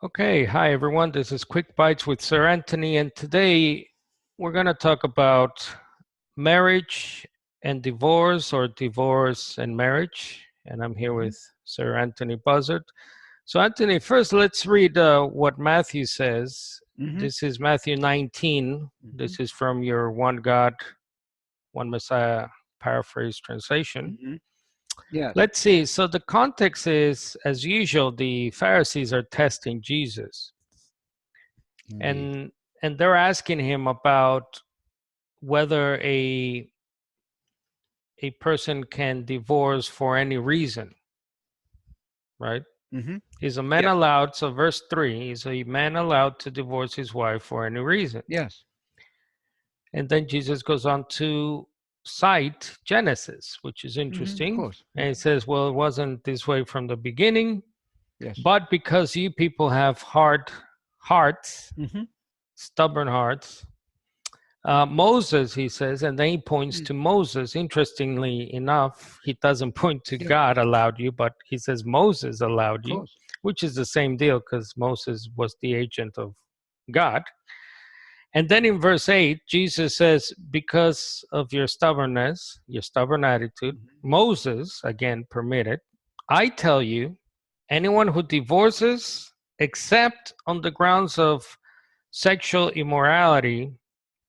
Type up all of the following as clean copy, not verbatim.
Okay, hi everyone. This is Quick Bytes with Sir Anthony, and today we're going to talk about marriage and divorce, or divorce and marriage. And I'm here with Sir Anthony Buzzard. So, Anthony, first let's read what Matthew says. This is Matthew 19. This is from your One God, One Messiah paraphrase translation. Yes. Let's see. So the context is, as usual, the Pharisees are testing Jesus. Indeed. And they're asking him about whether a person can divorce for any reason, right? Is a man allowed, so verse 3, is a man allowed to divorce his wife for any reason? Yes. And then Jesus goes on to cite Genesis, which is interesting. Of course. And he says, well, it wasn't this way from the beginning, Yes. but because you people have hard hearts, stubborn hearts, Moses, he says, and then he points to Moses. Interestingly enough, he doesn't point to God allowed you, but he says Moses allowed you, which is the same deal because Moses was the agent of God. And then in verse 8, Jesus says, because of your stubbornness, your stubborn attitude, Moses, again, permitted. I tell you, anyone who divorces, except on the grounds of sexual immorality,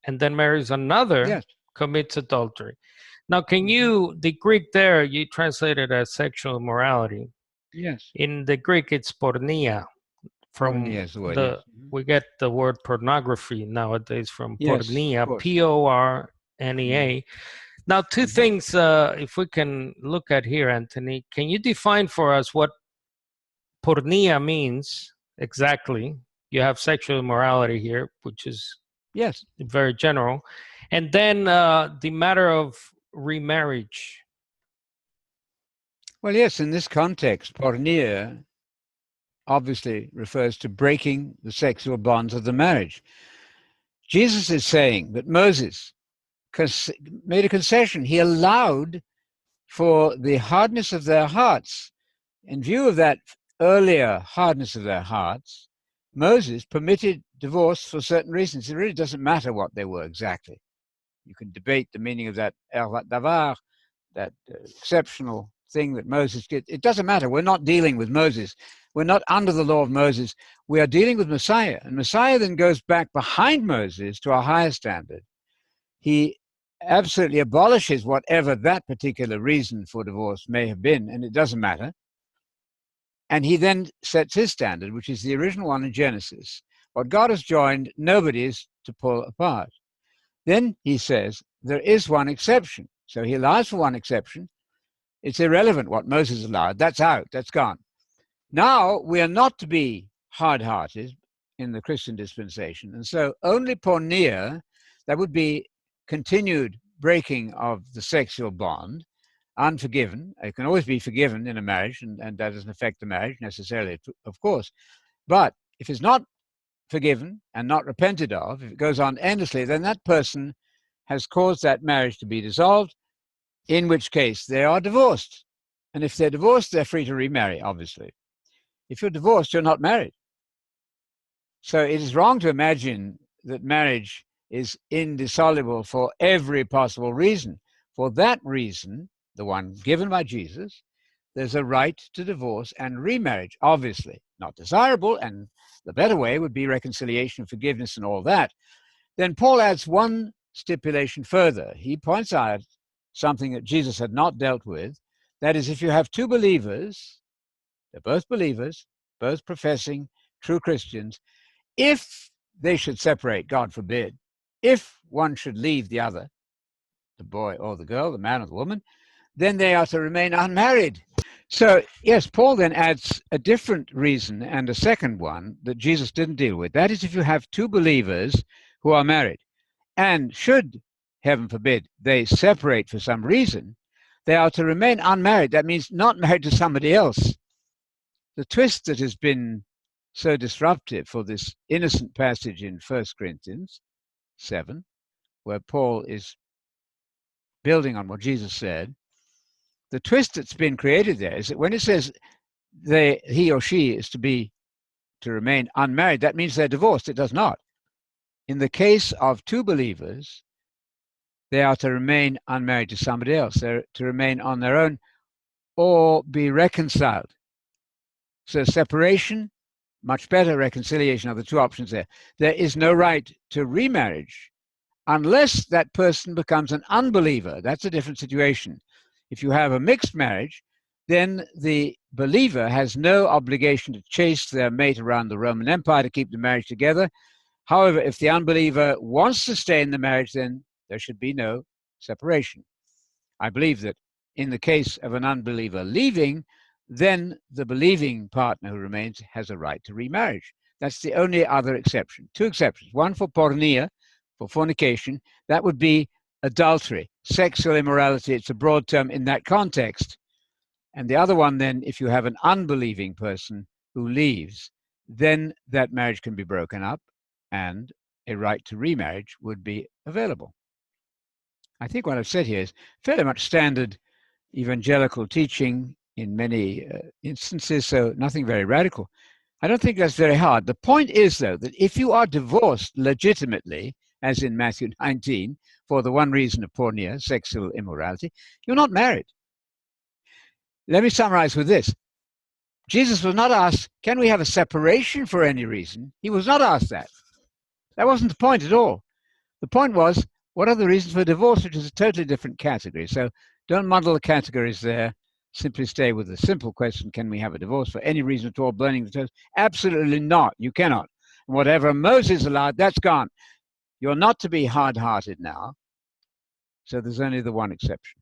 and then marries another, commits adultery. Now, can you, the Greek there, you translated as sexual immorality. Yes. In the Greek, it's porneia. From we get the word pornography nowadays from porneia, P-O-R-N-E-A. Now, two things, if we can look at here, Anthony, can you define for us what porneia means exactly? You have sexual immorality here, which is very general. And then the matter of remarriage. Well, yes, in this context, porneia obviously refers to breaking the sexual bonds of the marriage. Jesus is saying that Moses made a concession. He allowed for the hardness of their hearts. In view of that earlier hardness of their hearts, Moses permitted divorce for certain reasons. It really doesn't matter what they were exactly. You can debate the meaning of that ervat davar, that exceptional thing that Moses did. It doesn't matter. We're not dealing with Moses. We're not under the law of Moses. We are dealing with Messiah. And Messiah then goes back behind Moses to a higher standard. He absolutely abolishes whatever that particular reason for divorce may have been, and it doesn't matter. And he then sets his standard, which is the original one in Genesis. What God has joined, nobody is to pull apart. Then he says, there is one exception. So he allows for one exception. It's irrelevant what Moses allowed. That's out. That's gone. Now we are not to be hard-hearted in the Christian dispensation. And so only porneia, that would be continued breaking of the sexual bond, unforgiven. It can always be forgiven in a marriage, and that doesn't affect the marriage necessarily, of course. But if it's not forgiven and not repented of, if it goes on endlessly, then that person has caused that marriage to be dissolved, in which case they are divorced. And if they're divorced, they're free to remarry, obviously. If you're divorced, you're not married. So it is wrong to imagine that marriage is indissoluble for every possible reason. For that reason, the one given by Jesus, there's a right to divorce and remarriage, obviously. Not desirable, and the better way would be reconciliation, forgiveness, and all that. Then Paul adds one stipulation further. He points out something that Jesus had not dealt with. That is, if you have two believers, they're both believers, both professing true Christians, if they should separate, God forbid, if one should leave the other, the boy or the girl, the man or the woman, then they are to remain unmarried. So, yes, Paul then adds a different reason and a second one that Jesus didn't deal with. That is, if you have two believers who are married, and should, heaven forbid, they separate for some reason, they are to remain unmarried. That means not married to somebody else. The twist that has been so disruptive for this innocent passage in 1 Corinthians 7, where Paul is building on what Jesus said, the twist that's been created there is that when it says he or she is to be to remain unmarried, that means they're divorced. It does not. In the case of two believers, they are to remain unmarried to somebody else. They're to remain on their own or be reconciled. So separation, much better. Reconciliation are the two options there. There is no right to remarriage unless that person becomes an unbeliever. That's a different situation. If you have a mixed marriage, then the believer has no obligation to chase their mate around the Roman Empire to keep the marriage together. However, if the unbeliever wants to stay in the marriage, then there should be no separation. I believe that in the case of an unbeliever leaving, then the believing partner who remains has a right to remarriage. That's the only other exception. Two exceptions. One for porneia, for fornication. That would be adultery, sexual immorality. It's a broad term in that context. And the other one then, if you have an unbelieving person who leaves, then that marriage can be broken up and a right to remarriage would be available. I think what I've said here is fairly much standard evangelical teaching in many instances, so nothing very radical. I don't think that's very hard. The point is, though, that if you are divorced legitimately, as in Matthew 19, for the one reason of porneia, sexual immorality, you're not married. Let me summarize with this. Jesus was not asked, can we have a separation for any reason? He was not asked that. That wasn't the point at all. The point was, what are the reasons for divorce, which is a totally different category. So don't muddle the categories there. Simply stay with the simple question, can we have a divorce for any reason at all, burning the toast? Absolutely not. You cannot. And whatever Moses allowed, that's gone. You're not to be hard-hearted now. So there's only the one exception.